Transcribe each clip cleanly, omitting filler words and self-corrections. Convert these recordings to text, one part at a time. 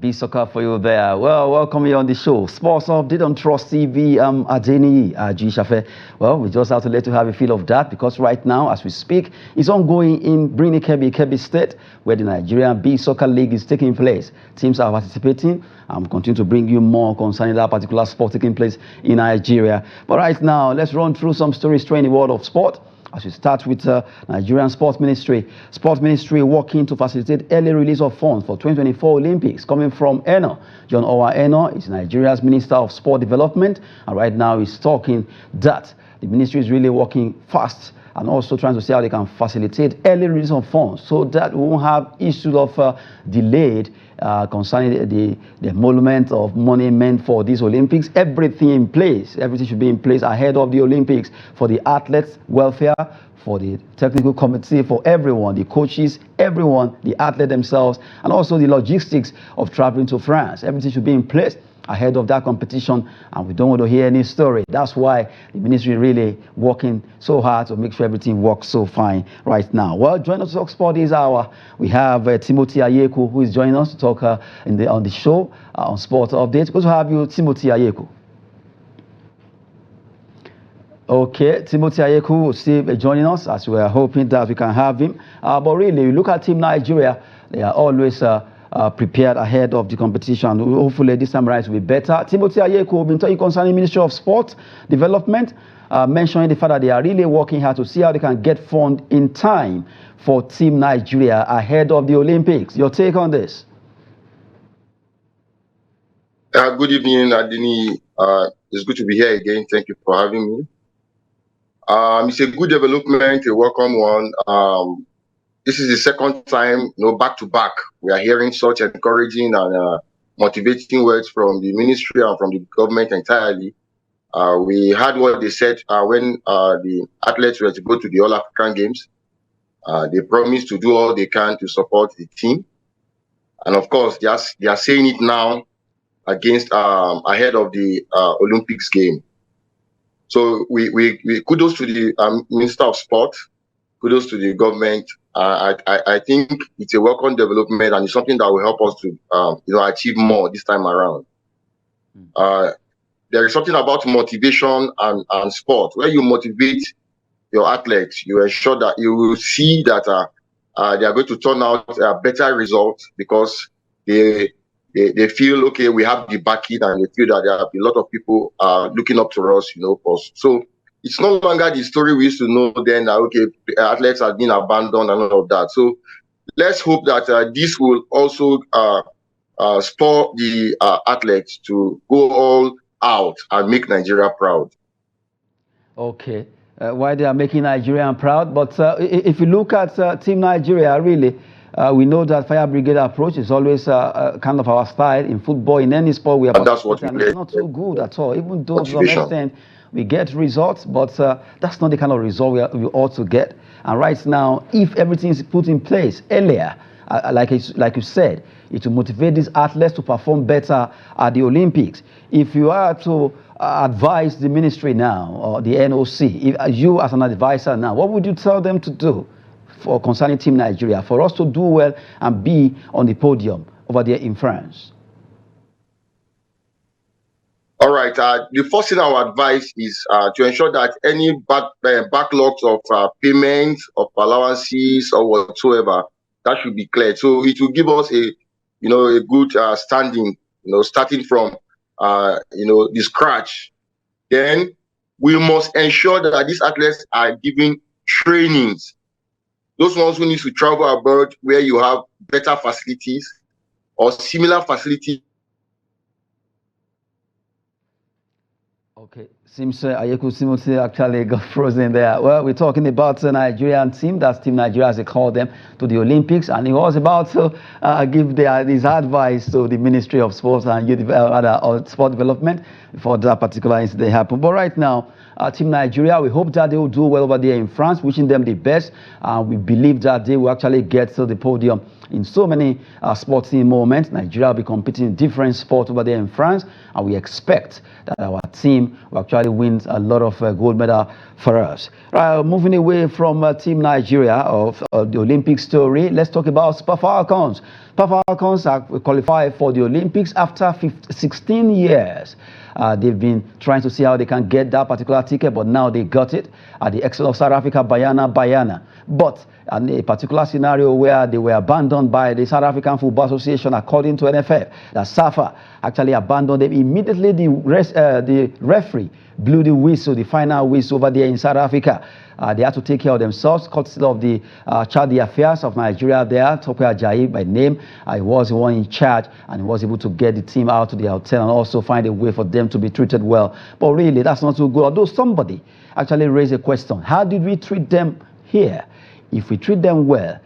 Be soccer for you there. Well, welcome you on the show. Sports update on Trust TV. Adeni Ajishafe. Well, we just have to let you have a feel of that because right now, as we speak, it's ongoing in Kebbi State, where the Nigerian B Soccer League is taking place. Teams are participating. I'm continue to bring you more concerning that particular sport taking place in Nigeria. But right now, let's run through some stories in the world of sport. As we start with Nigerian Sports Ministry. Sports Ministry working to facilitate early release of funds for 2024 Olympics coming from Eno. John Owa Eno is Nigeria's Minister of Sport Development, and right now he's talking that the ministry is really working fast and also trying to see how they can facilitate early release of funds so that we won't have issues of delayed concerning the emolument of money meant for these Olympics. Everything in place. Everything should be in place ahead of the Olympics for the athletes' welfare, for the technical committee, for everyone, the coaches, everyone, the athletes themselves, and also the logistics of traveling to France. Everything should be in place ahead of that competition, and we don't want to hear any story. That's why the ministry really working so hard to make sure everything works so fine right now. Well, join us to talk sport this hour. We have Timothy Ayeku, who is joining us to talk on the show on Sport Update. Good to have you, Timothy Ayeku. Okay, Timothy Ayeku will still be joining us as we are hoping that we can have him. But really, look at Team Nigeria. They are always prepared ahead of the competition. Hopefully this time around will be better. Timothy Ayeku will be talking concerning Ministry of Sport Development, mentioning the fact that they are really working hard to see how they can get funds in time for Team Nigeria ahead of the Olympics. Your take on this? Good evening, Adini. It's good to be here again. Thank you for having me. It's a good development, a welcome one. This is the second time, back to back, we are hearing such encouraging and motivating words from the ministry and from the government entirely. We heard what they said when the athletes were to go to the All African Games. They promised to do all they can to support the team. And of course, they are saying it now against ahead of the Olympics game. So we kudos to the Minister of Sport, kudos to the government. I think it's a welcome development and it's something that will help us to achieve more this time around. There is something about motivation and sport. Where you motivate your athletes, you ensure that you will see that they are going to turn out a better result because they feel, okay, we have the backing, and they feel that there are a lot of people looking up to us, So it's no longer the story we used to know then that, okay, athletes have been abandoned and all of that. So let's hope that this will also spur the athletes to go all out and make Nigeria proud. Okay. Why they are making Nigeria proud. But if you look at Team Nigeria, really, we know that fire brigade approach is always kind of our style in football, in any sport. We are that's what it's not so good at all, even though to some extent we get results, but that's not the kind of result we ought to get. And right now, if everything is put in place earlier, like you said, it will motivate these athletes to perform better at the Olympics. If you are to advise the ministry now, or the NOC, if you as an advisor now, what would you tell them to do for concerning Team Nigeria, for us to do well and be on the podium over there in France? All right. The first thing I would advise is to ensure that any backlogs of payments, of allowances, or whatsoever, that should be cleared. So it will give us a good standing, starting from the scratch. Then we must ensure that these athletes are given trainings. Those ones who need to travel abroad where you have better facilities or similar facilities. Okay, seems Ayeku Timothy actually got frozen there. Well, we're talking about the Nigerian team, that's Team Nigeria as they call them, to the Olympics, and he was about to give his advice to the Ministry of Sports and Youth Sport Development before that particular incident happened. But right now, Team Nigeria. We hope that they will do well over there in France, wishing them the best. We believe that they will actually get to the podium in so many sporting moments. Nigeria will be competing in different sports over there in France, and we expect that our team will actually win a lot of gold medal for us. Moving away from Team Nigeria of the Olympic story, let's talk about Super Falcons. Super Falcons are qualified for the Olympics after 16 years. They've been trying to see how they can get that particular ticket, but now they got it at the exit of South Africa, Bayana. But in a particular scenario where they were abandoned by the South African Football Association, according to NFF, that SAFA actually abandoned them. Immediately the referee blew the whistle, the final whistle over there in South Africa. They had to take care of themselves, courtesy of the Charge Affairs of Nigeria there, Tope Ajayi by name. He was the one in charge, and he was able to get the team out to the hotel and also find a way for them to be treated well. But really, that's not too good. Although somebody actually raised a question, how did we treat them here? If we treat them well,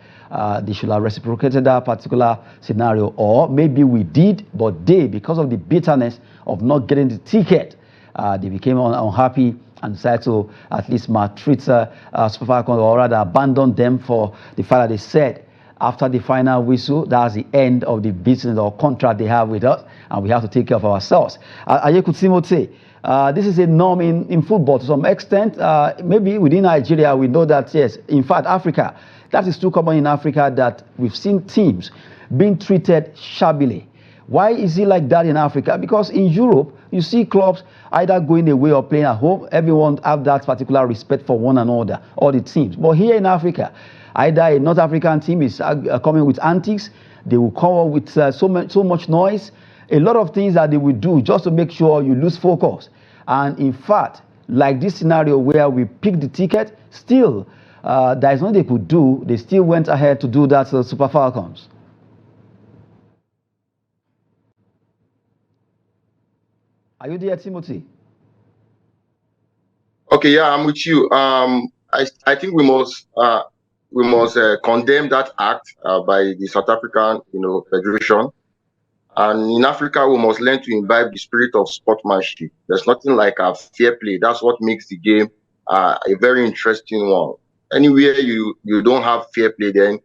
they should have reciprocated that particular scenario, or maybe we did, but they, because of the bitterness of not getting the ticket, they became unhappy and decided to at least maltreat Super Falcons, or rather abandon them for the fact that they said after the final whistle, that's the end of the business or contract they have with us, and we have to take care of ourselves. Ayeku Timothy, this is a norm in football to some extent. Maybe within Nigeria, we know that, yes, in fact, Africa, that is too common in Africa that we've seen teams being treated shabbily. Why is it like that in Africa? Because in Europe, you see clubs either going away or playing at home. Everyone have that particular respect for one another, all the teams. But here in Africa, either a North African team is coming with antics, they will come up with so much noise, a lot of things that they will do just to make sure you lose focus. And in fact, like this scenario where we picked the ticket, still, there is nothing they could do. They still went ahead to do that to Super Falcons. Are you there, Timothy? Okay, yeah, I'm with you. I think we must condemn that act by the South African, Federation. And in Africa, we must learn to imbibe the spirit of sportsmanship. There's nothing like a fair play. That's what makes the game a very interesting one. Anywhere you don't have fair play, then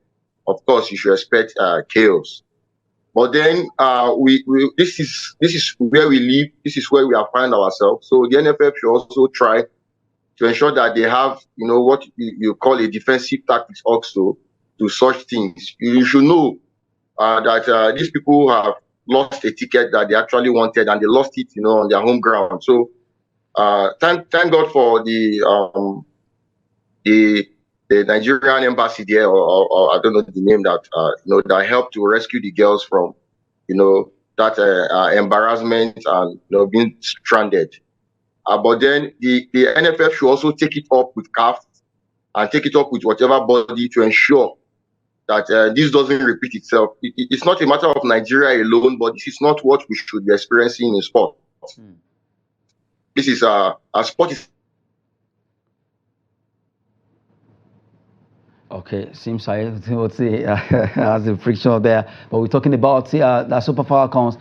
of course you should expect chaos. But then this is where we live. This is where we have found ourselves. So the NFF should also try to ensure that they have, what you call a defensive tactics also to such things. You should know that these people have lost a ticket that they actually wanted, and they lost it, on their home ground. So thank God for the Nigerian embassy there, or I don't know the name, that that helped to rescue the girls from that embarrassment and being stranded. But then the NFF should also take it up with CAF and take it up with whatever body to ensure that this doesn't repeat itself. It's not a matter of Nigeria alone, but this is not what we should be experiencing in sport. This is a sport is. Okay, seems like Timothy has a friction there, but we're talking about the Super Falcons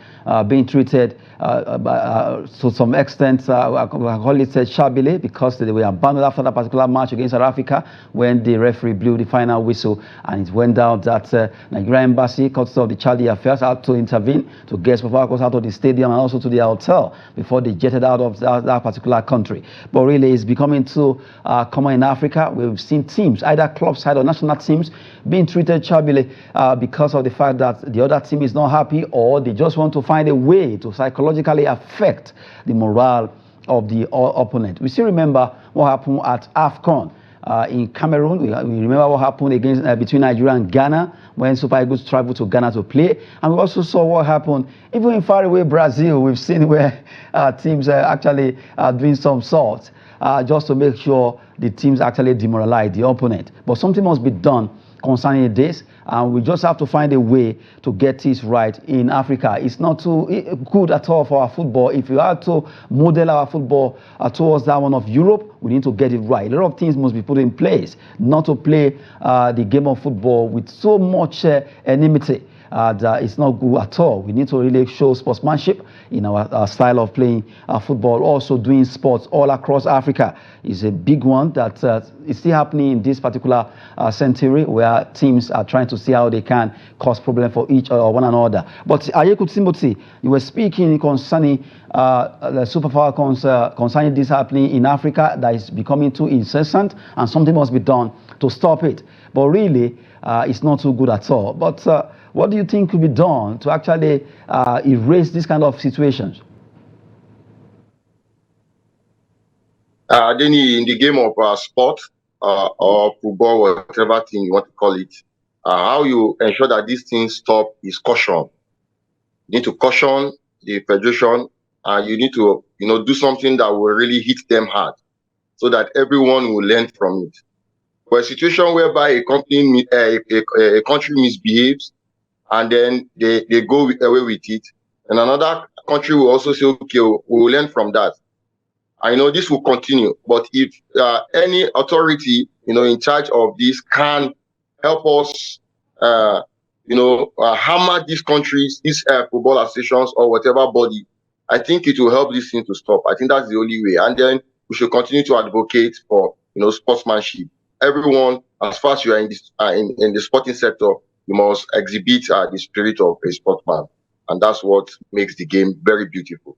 being treated to some extent, I call it shabbily, because they were abandoned after that particular match against South Africa when the referee blew the final whistle, and it went down that Nigerian embassy, courtesy of the Charge Affairs, had to intervene to get Super Falcons out of the stadium and also to the hotel before they jetted out of that particular country. But really, it's becoming too common in Africa. We've seen teams, either club side or national teams, being treated shabbily because of the fact that the other team is not happy, or they just want to find a way to psychologically affect the morale of the opponent. We still remember what happened at AFCON in Cameroon. We remember what happened against between Nigeria and Ghana when Super Eagles traveled to Ghana to play. And we also saw what happened even in faraway Brazil. We've seen where teams actually are doing some sort just to make sure the teams actually demoralize the opponent. But something must be done concerning this, and we just have to find a way to get this right in Africa. It's not too good at all for our football. If we are to model our football towards that one of Europe, we need to get it right. A lot of things must be put in place not to play the game of football with so much enmity that it's not good at all. We need to really show sportsmanship in our style of playing football. Also doing sports all across Africa is a big one that is still happening in this particular century, where teams are trying to see how they can cause problem for each or one another. But Ayeku Timothy, you were speaking concerning the Super Falcons, concerning this happening in Africa that is becoming too incessant, and something must be done to stop it. But really, it's not too good at all. But what do you think could be done to actually erase this kind of situations? Then in the game of sport or football, whatever thing you want to call it, how you ensure that these things stop is caution. You need to caution the federation, and you need to, do something that will really hit them hard, so that everyone will learn from it. For a situation whereby a company, a country misbehaves, and then they go away with it, and another country will also say, okay, we will learn from that. I know this will continue, but if any authority, in charge of this can help us, hammer these countries, these football associations or whatever body, I think it will help this thing to stop. I think that's the only way. And then we should continue to advocate for, sportsmanship. Everyone, as far as you are in this, in the sporting sector, you must exhibit the spirit of a sportsman. And that's what makes the game very beautiful.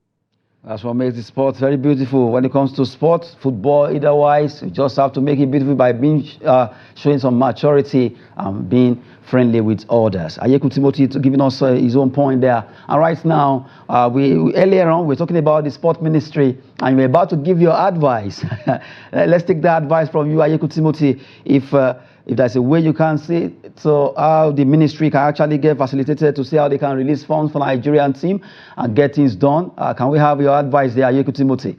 That's what makes the sport very beautiful. When it comes to sport, football, otherwise, you just have to make it beautiful by being showing some maturity and being friendly with others. Ayeku Timothy giving us his own point there. And right now, earlier on, we're talking about the sport ministry, and we're about to give your advice. Let's take the advice from you, Ayeku Timothy. If there's a way you can see so how the ministry can actually get facilitated to see how they can release funds for the Nigerian team and get things done, can we have your advice there, Ayeku Timothy?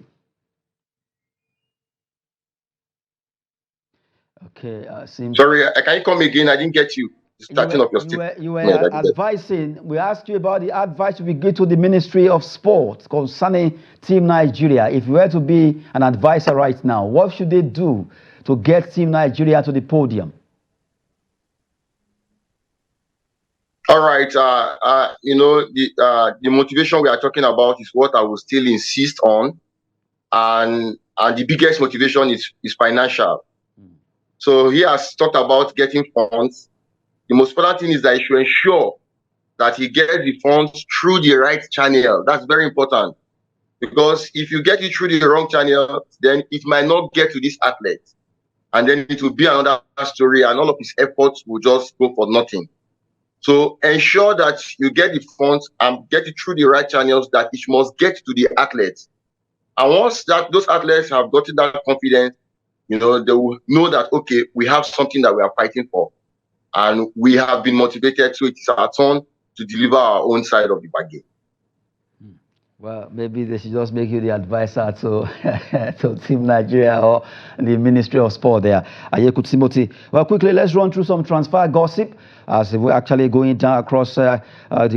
Okay, sorry, can you come again? I didn't get you. Starting up your statement. You were advising, we asked you about the advice we give to the Ministry of Sport concerning Team Nigeria. If you were to be an advisor right now, what should they do to get Team Nigeria to the podium? All right. The motivation we are talking about is what I will still insist on, and the biggest motivation is financial. So he has talked about getting funds. The most important thing is that he should ensure that he gets the funds through the right channel. That's very important, because if you get it through the wrong channel, then it might not get to this athlete, and then it will be another story, and all of his efforts will just go for nothing. So ensure that you get the funds and get it through the right channels, that it must get to the athletes. And once that those athletes have gotten that confidence, they will know that, okay, we have something that we are fighting for, and we have been motivated, so it's our turn to deliver our own side of the bargain. Well, maybe they should just make you the advisor to Team Nigeria or the Ministry of Sport there. Ayeku Timothy. Well, quickly, let's run through some transfer gossip as we're actually going down across the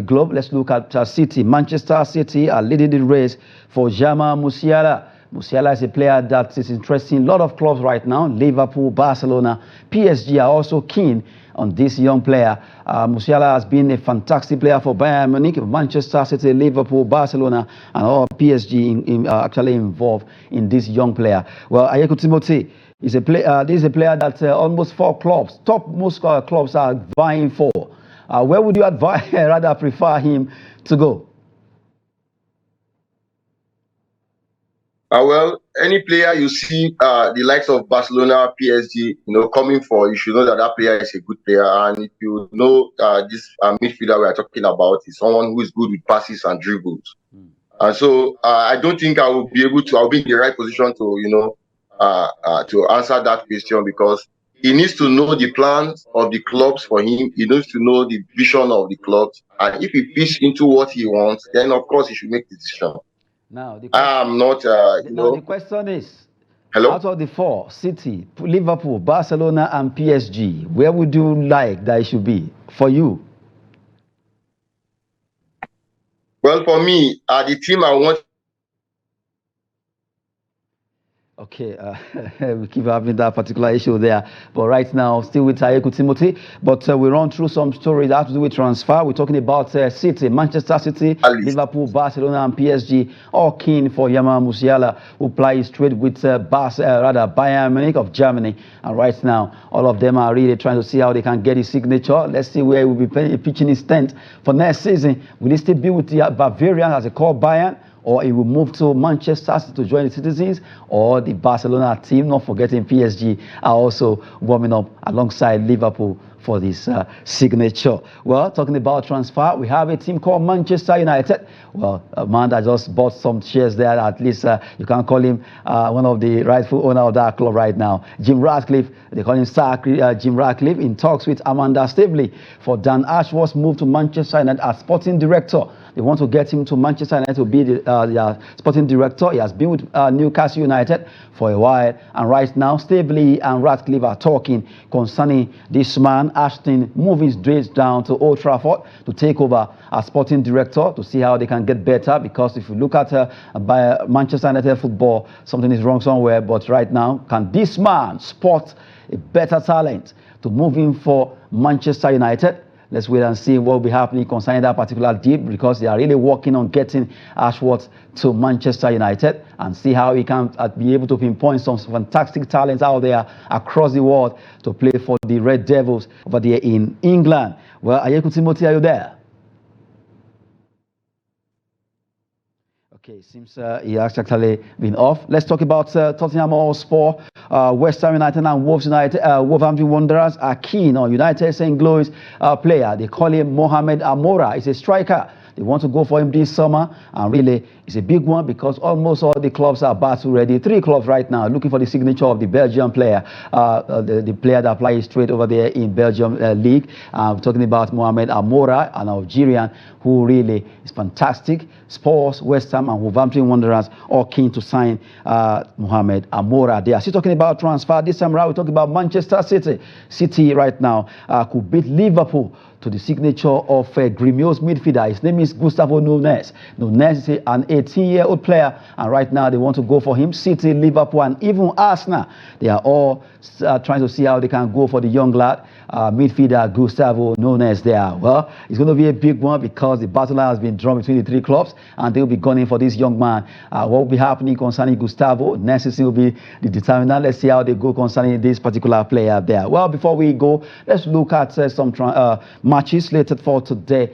globe. Let's look at City. Manchester City are leading the race for Jamal Musiala. Musiala is a player that is interesting a lot of clubs right now. Liverpool, Barcelona, PSG are also keen on this young player. Musiala has been a fantastic player for Bayern Munich, Manchester City, Liverpool, Barcelona, and all PSG actually involved in this young player. Well, Ayeku Timothy is a player. This is a player that almost 4 clubs, top most clubs are vying for. Where would you advise, rather prefer him to go? Well, any player you see the likes of Barcelona, PSG, coming for, you should know that that player is a good player. And if you know this midfielder we are talking about is someone who is good with passes and dribbles. And so I don't think I'll be in the right position to, to answer that question, because he needs to know the plans of the clubs for him. He needs to know the vision of the clubs. And if he fits into what he wants, then of course he should make the decision. Now, the question is, hello? Out of the 4, City, Liverpool, Barcelona, and PSG, where would you like that it should be for you? Well, for me, the team I want. Okay, we keep having that particular issue there. But right now, still with Ayeku Timothy. But we run through some stories that have to do with transfer. We're talking about City, Manchester City, Alice. Liverpool, Barcelona, and PSG, all keen for Yamal Musiala, who plays straight with Bayern Munich of Germany. And right now, all of them are really trying to see how they can get his signature. Let's see where he will be pitching his tent for next season. Will he still be with the Bavarian as they call Bayern? Or he will move to Manchester to join the Citizens, or the Barcelona team, not forgetting PSG, are also warming up alongside Liverpool for this signature. Well, talking about transfer, we have a team called Manchester United. Well, a man that just bought some shares there. At least you can call him one of the rightful owner of that club right now. Jim Ratcliffe, they call him Sir Jim Ratcliffe, in talks with Amanda Staveley for Dan Ashworth's move to Manchester United as sporting director. They want to get him to Manchester United to be the sporting director. He has been with Newcastle United for a while. And right now, Staveley and Ratcliffe are talking concerning this man, Ashton, moving straight down to Old Trafford to take over as sporting director to see how they can get better. Because if you look at Manchester United football, something is wrong somewhere. But right now, can this man spot a better talent to move in for Manchester United? Let's wait and see what will be happening concerning that particular deal, because they are really working on getting Ashworth to Manchester United and see how he can be able to pinpoint some fantastic talents out there across the world to play for the Red Devils over there in England. Well, Ayeku Timothy, are you there? Okay, seems he has actually been off. Let's talk about Tottenham Hotspur, West Ham United and Wolverhampton Wanderers are keen on United St. Louis player. They call him Mohamed Amora. He's a striker. They want to go for him this summer, and really it's a big one because almost all the clubs are battle ready. 3 clubs right now looking for the signature of the Belgian player, the player that plays straight over there in Belgium league. We're talking about Mohamed Amora, an Algerian who really is fantastic. Spurs, West Ham and Wolverhampton Wanderers all keen to sign Mohamed Amora. They are still talking about transfer. This time around we're talking about Manchester City. City right now could beat Liverpool to the signature of Gremio's midfielder. His name is Gustavo Nunes. Nunes is an 18-year-old player, and right now they want to go for him. City, Liverpool, and even Arsenal, they are all trying to see how they can go for the young lad, midfielder Gustavo Nunes there. Well, it's going to be a big one because the battle has been drawn between the 3 clubs, and they'll be gunning for this young man. What will be happening concerning Gustavo? Next will be the determinant. Let's see how they go concerning this particular player there. Well, before we go, let's look at some matches slated for today.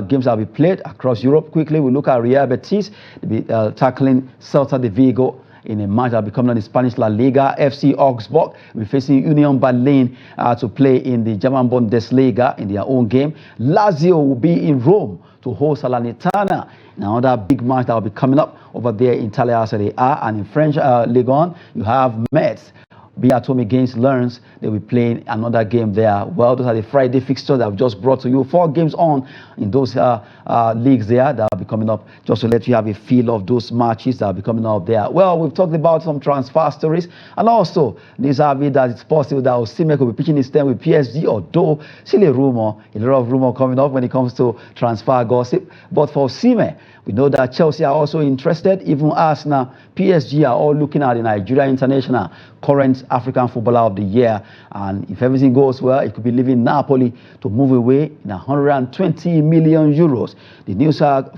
Games that will be played across Europe. Quickly, we look at Real Betis. They'll be tackling Celta de Vigo in a match that will be coming on the Spanish La Liga. FC Augsburg will be facing Union Berlin to play in the German Bundesliga in their own game. Lazio will be in Rome to host Salernitana. Another big match that will be coming up over there in Italia Serie A. And in French Ligue 1, you have Metz be at home against Lens. They'll be playing another game there. Well, those are the Friday fixtures that I've just brought to you. 4 games on in those leagues there that will be coming up, just to let you have a feel of those matches that will be coming up there. Well, we've talked about some transfer stories, and also this have it that it's possible that Osimhen could be pitching his tent with PSG, although still a lot of rumor coming up when it comes to transfer gossip. But for Osimhen, we know that Chelsea are also interested, even Arsenal, PSG are all looking at the Nigeria international, current African footballer of the year. And if everything goes well, it could be leaving Napoli to move away in 120 million euros. The news are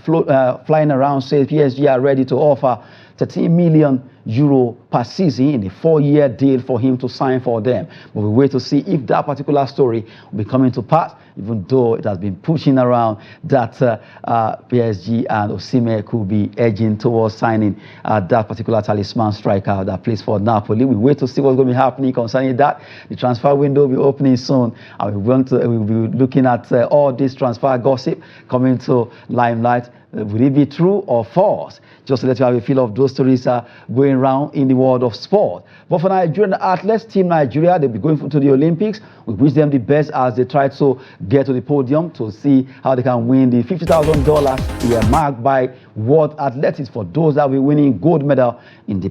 flying around says PSG are ready to offer 13 million euro per season in a 4-year deal for him to sign for them. But we wait to see if that particular story will be coming to pass, even though it has been pushing around that PSG and Osimhen could be edging towards signing that particular talisman striker that plays for Napoli. We wait to see what's going to be happening concerning that. The transfer window will be opening soon, and we'll be looking at all this transfer gossip coming to limelight. Will it be true or false? Just to let you have a feel of those stories going around in the world of sport. But for Nigerian athletes, Team Nigeria, they'll be going to the Olympics. We wish them the best as they try to get to the podium to see how they can win the $50,000 marked by World Athletics for those that will be winning gold medal in the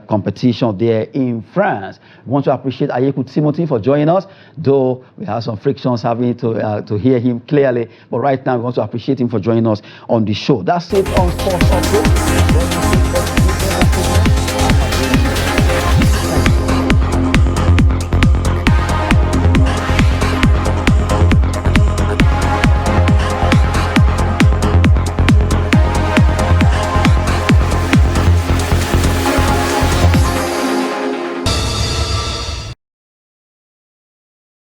competition there in France. We want to appreciate Ayeku Timothy for joining us, though we have some frictions having to hear him clearly. But right now, we want to appreciate him for joining us on the show. That's it on Sports Update.